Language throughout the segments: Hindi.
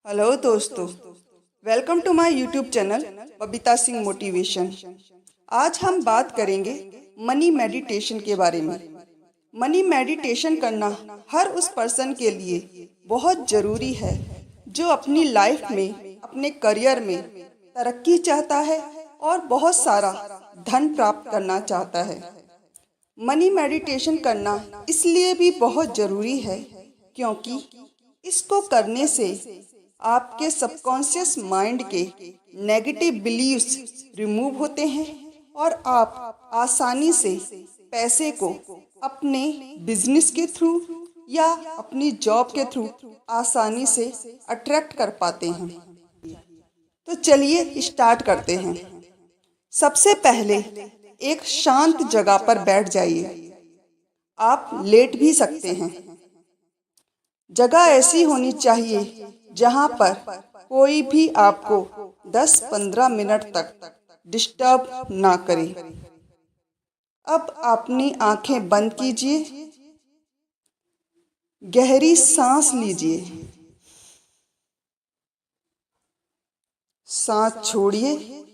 हेलो दोस्तों, welcome to my YouTube channel Babita Singh motivation. आज हम बात करेंगे मनी मेडिटेशन के बारे में। मनी मेडिटेशन करना हर उस पर्सन के लिए बहुत ज़रूरी है जो अपनी लाइफ में, अपने करियर में तरक्की चाहता है और बहुत सारा धन प्राप्त करना चाहता है। मनी मेडिटेशन करना इसलिए भी बहुत ज़रूरी है क्योंकि इसको करने से आपके सबकॉन्शियस माइंड के नेगेटिव बिलीव्स रिमूव होते हैं और आप आसानी से पैसे को अपने बिजनेस के थ्रू या अपनी जॉब के थ्रू आसानी से अट्रैक्ट कर पाते हैं। तो चलिए स्टार्ट करते हैं। सबसे पहले एक शांत जगह पर बैठ जाइए। आप लेट भी सकते हैं। जगह ऐसी होनी चाहिए जहां पर कोई भी आपको 10-15 मिनट तक डिस्टर्ब ना करे। अब अपनी आंखें बंद कीजिए, गहरी सांस लीजिए, सांस छोड़िए,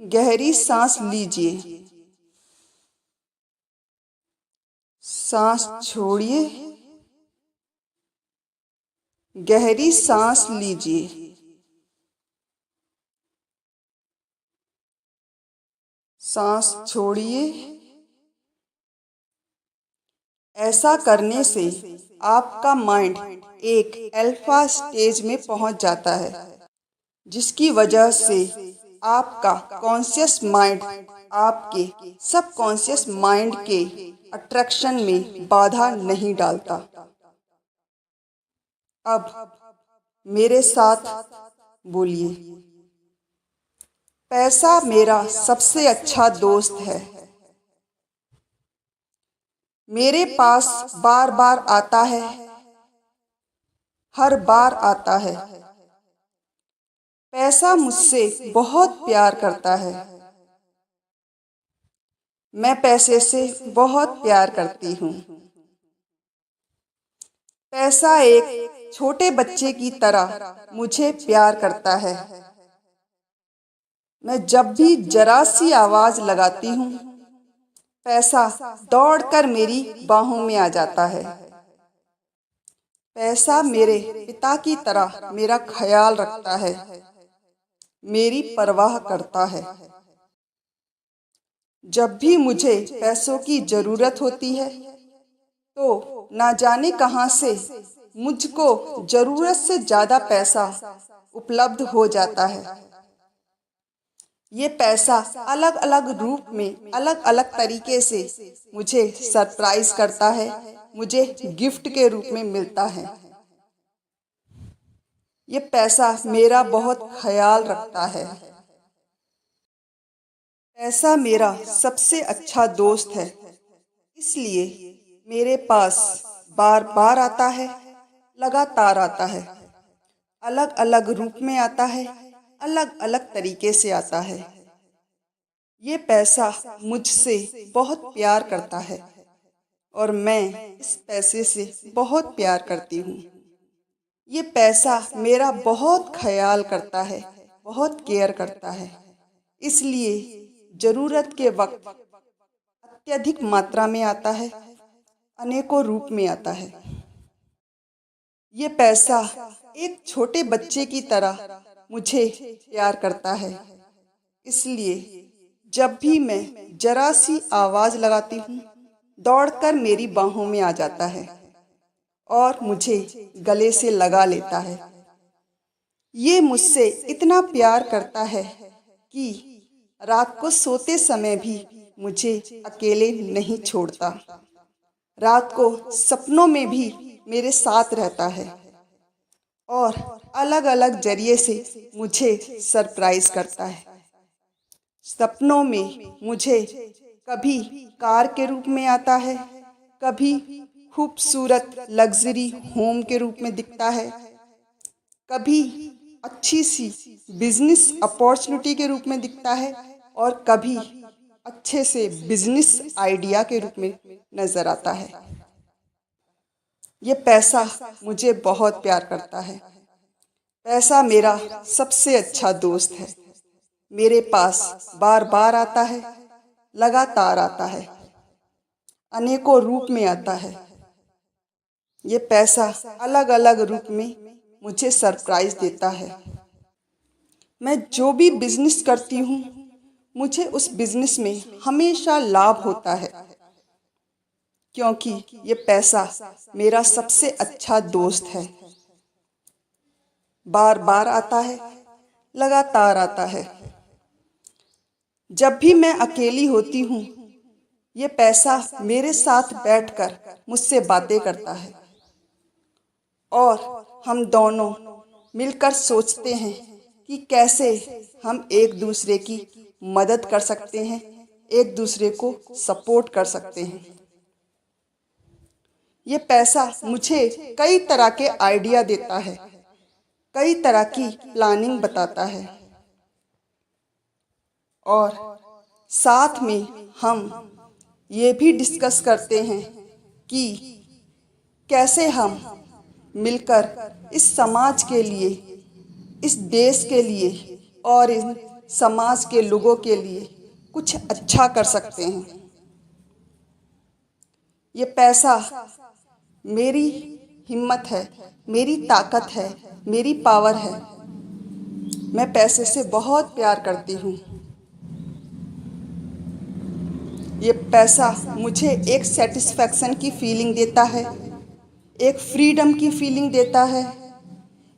गहरी सांस लीजिए, सांस छोड़िए, गहरी सांस लीजिए, सांस छोड़िए। ऐसा करने से आपका माइंड एक अल्फा स्टेज में पहुंच जाता है, जिसकी वजह से आपका कॉन्शियस माइंड आपके सबकॉन्शियस माइंड के अट्रैक्शन में बाधा नहीं डालता। अब मेरे साथ बोलिए, पैसा मेरा सबसे अच्छा दोस्त है। मेरे पास बार बार आता है, हर बार आता है। पैसा मुझसे बहुत प्यार करता है। मैं पैसे से बहुत प्यार करती हूँ। पैसा एक छोटे बच्चे की तरह मुझे प्यार करता है। मैं जब भी जरा सी आवाज लगाती हूँ, पैसा दौड़कर मेरी बाहों में आ जाता है। पैसा मेरे पिता की तरह मेरा ख्याल रखता है, मेरी परवाह करता है। जब भी मुझे पैसों की जरूरत होती है तो ना जाने कहां से मुझको जरूरत से ज्यादा पैसा उपलब्ध हो जाता है। ये पैसा अलग अलग रूप में, अलग अलग तरीके से मुझे सरप्राइज करता है, मुझे गिफ्ट के रूप में मिलता है। ये पैसा मेरा बहुत ख्याल रखता है। पैसा मेरा सबसे अच्छा दोस्त है, इसलिए मेरे पास बार बार आता है, लगातार आता है, अलग अलग रूप में आता है, अलग अलग तरीके से आता है। ये पैसा मुझसे बहुत प्यार करता है और मैं इस पैसे से बहुत प्यार करती हूँ। ये पैसा मेरा बहुत ख्याल करता है, बहुत केयर करता है, इसलिए जरूरत के वक्त अत्यधिक मात्रा में आता है, अनेकों रूप में आता है। ये पैसा एक छोटे बच्चे की तरह मुझे प्यार करता है, इसलिए जब भी मैं जरा सी आवाज लगाती हूँ, दौड़कर मेरी बाहों में आ जाता है और मुझे गले से लगा लेता है। ये मुझसे इतना प्यार करता है कि रात को सोते समय भी मुझे अकेले नहीं छोड़ता। रात को सपनों में भी मेरे साथ रहता है और अलग अलग जरिए से मुझे सरप्राइज करता है। सपनों में मुझे कभी कार के रूप में आता है, कभी खूबसूरत लग्जरी होम के रूप में दिखता है, कभी अच्छी सी बिजनेस अपॉर्चुनिटी के रूप में दिखता है और कभी अच्छे से बिजनेस आइडिया के रूप में नजर आता है। ये पैसा मुझे बहुत प्यार करता है। पैसा मेरा सबसे अच्छा दोस्त है। मेरे पास बार बार आता है, लगातार आता है, अनेकों रूप में आता है। ये पैसा अलग अलग रूप में मुझे सरप्राइज देता है। मैं जो भी बिजनेस करती हूँ, मुझे उस बिजनेस में हमेशा लाभ होता है, क्योंकि ये पैसा मेरा सबसे अच्छा दोस्त है। बार बार आता है, लगातार आता है। जब भी मैं अकेली होती हूँ, ये पैसा मेरे साथ बैठकर मुझसे बातें करता है और हम दोनों मिलकर सोचते हैं कि कैसे हम एक दूसरे की मदद कर सकते हैं, एक दूसरे को सपोर्ट कर सकते हैं। ये पैसा मुझे कई तरह के आइडिया देता है, कई तरह की प्लानिंग बताता है और साथ में हम ये भी डिस्कस करते हैं कि कैसे हम मिलकर इस समाज के लिए, इस देश के लिए और इन समाज के लोगों के लिए कुछ अच्छा कर सकते हैं। ये पैसा मेरी हिम्मत है, मेरी ताकत है, मेरी पावर है। मैं पैसे से बहुत प्यार करती हूँ। ये पैसा मुझे एक सेटिस्फैक्शन की फीलिंग देता है, एक फ्रीडम की फीलिंग देता है,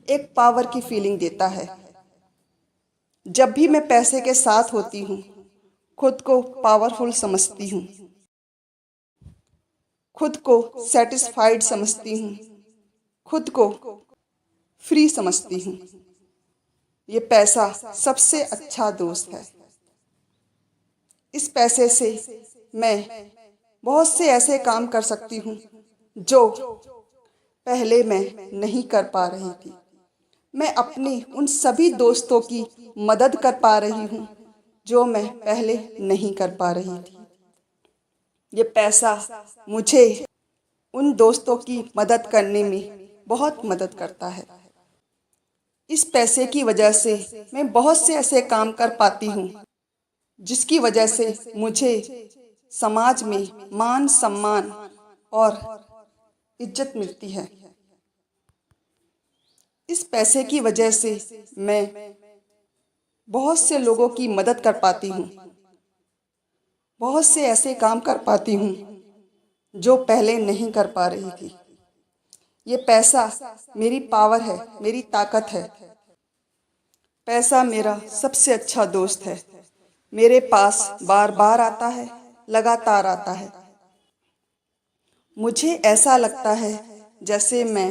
एक पावर की फीलिंग देता है। जब भी मैं पैसे के साथ होती हूँ, खुद को पावरफुल समझती हूँ, खुद को सेटिस्फाइड समझती हूँ, खुद को फ्री समझती हूँ। ये पैसा सबसे अच्छा दोस्त है। इस पैसे से मैं बहुत से ऐसे काम कर सकती हूँ जो पहले मैं नहीं कर पा रही थी। मैं अपने उन सभी दोस्तों की मदद कर पा रही हूँ जो मैं पहले नहीं कर पा रही थी। ये पैसा मुझे उन दोस्तों की मदद करने में बहुत मदद करता है। इस पैसे की वजह से मैं बहुत से ऐसे काम कर पाती हूँ जिसकी वजह से मुझे समाज में मान सम्मान और इज्जत मिलती है। इस पैसे की वजह से मैं बहुत से लोगों की मदद कर पाती हूँ, बहुत से ऐसे काम कर पाती हूँ जो पहले नहीं कर पा रही थी। ये पैसा मेरी पावर है, मेरी ताकत है। पैसा मेरा सबसे अच्छा दोस्त है। मेरे पास बार बार आता है, लगातार आता है। मुझे ऐसा लगता है जैसे मैं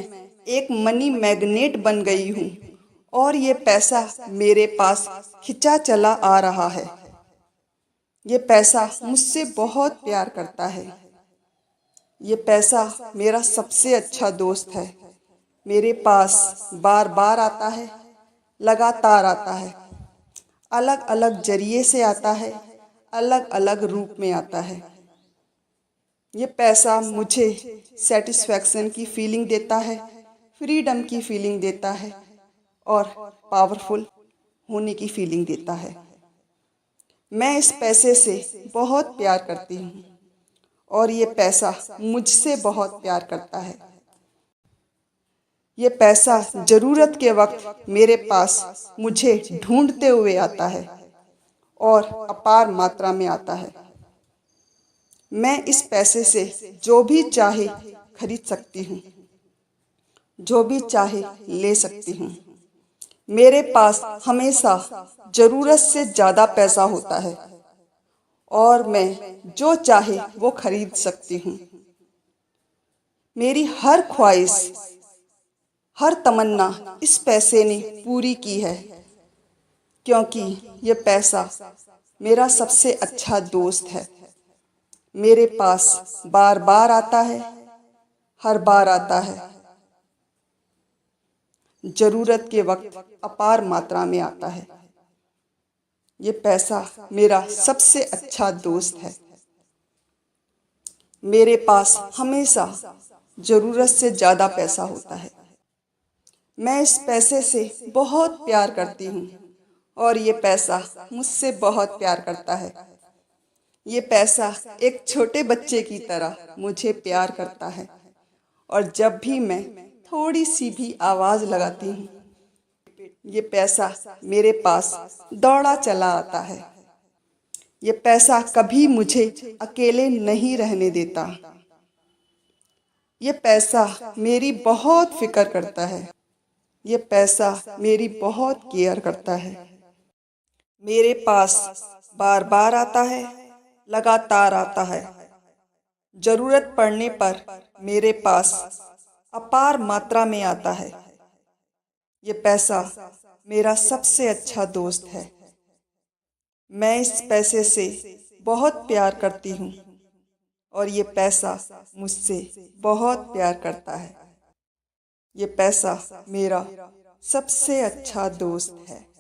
एक मनी मैग्नेट बन गई हूँ और ये पैसा मेरे पास खिंचा चला आ रहा है। ये पैसा मुझसे बहुत प्यार करता है। ये पैसा मेरा सबसे अच्छा दोस्त है। मेरे पास बार बार आता है, लगातार आता है, अलग अलग जरिए से आता है, अलग अलग रूप में आता है। ये पैसा मुझे सेटिस्फैक्शन की फीलिंग देता है, फ्रीडम की फीलिंग देता है और पावरफुल होने की फीलिंग देता है। मैं इस पैसे से बहुत प्यार करती हूँ और ये पैसा मुझसे बहुत प्यार करता है। ये पैसा जरूरत के वक्त मेरे पास मुझे ढूंढते हुए आता है और अपार मात्रा में आता है। मैं इस पैसे से जो भी चाहे खरीद सकती हूँ, जो भी चाहे ले सकती हूँ। मेरे पास हमेशा जरूरत से ज़्यादा पैसा होता है और मैं जो चाहे वो खरीद सकती हूँ। मेरी हर ख्वाहिश, हर तमन्ना इस पैसे ने पूरी की है, क्योंकि ये पैसा मेरा सबसे अच्छा दोस्त है। मेरे पास बार बार आता है, हर बार आता है, जरूरत के वक्त अपार मात्रा में आता है। ये पैसा मेरा सबसे अच्छा दोस्त है। मेरे पास हमेशा ज़रूरत से ज़्यादा पैसा होता है। मैं इस पैसे से बहुत प्यार करती हूँ और ये पैसा मुझसे बहुत प्यार करता है। ये पैसा एक छोटे बच्चे की तरह मुझे प्यार करता है और जब भी मैं थोड़ी सी भी आवाज़ लगाती हूँ, ये पैसा मेरे पास दौड़ा चला आता है। ये पैसा कभी मुझे अकेले नहीं रहने देता। ये पैसा मेरी बहुत फिक्र करता है। ये पैसा मेरी बहुत केयर करता है। मेरे पास बार बार आता है, लगातार आता है। जरूरत पड़ने पर मेरे पास अपार मात्रा में आता है। ये पैसा मेरा सबसे अच्छा दोस्त है। मैं इस पैसे से बहुत प्यार करती हूँ और ये पैसा मुझसे बहुत प्यार करता है। ये पैसा मेरा सबसे अच्छा दोस्त है।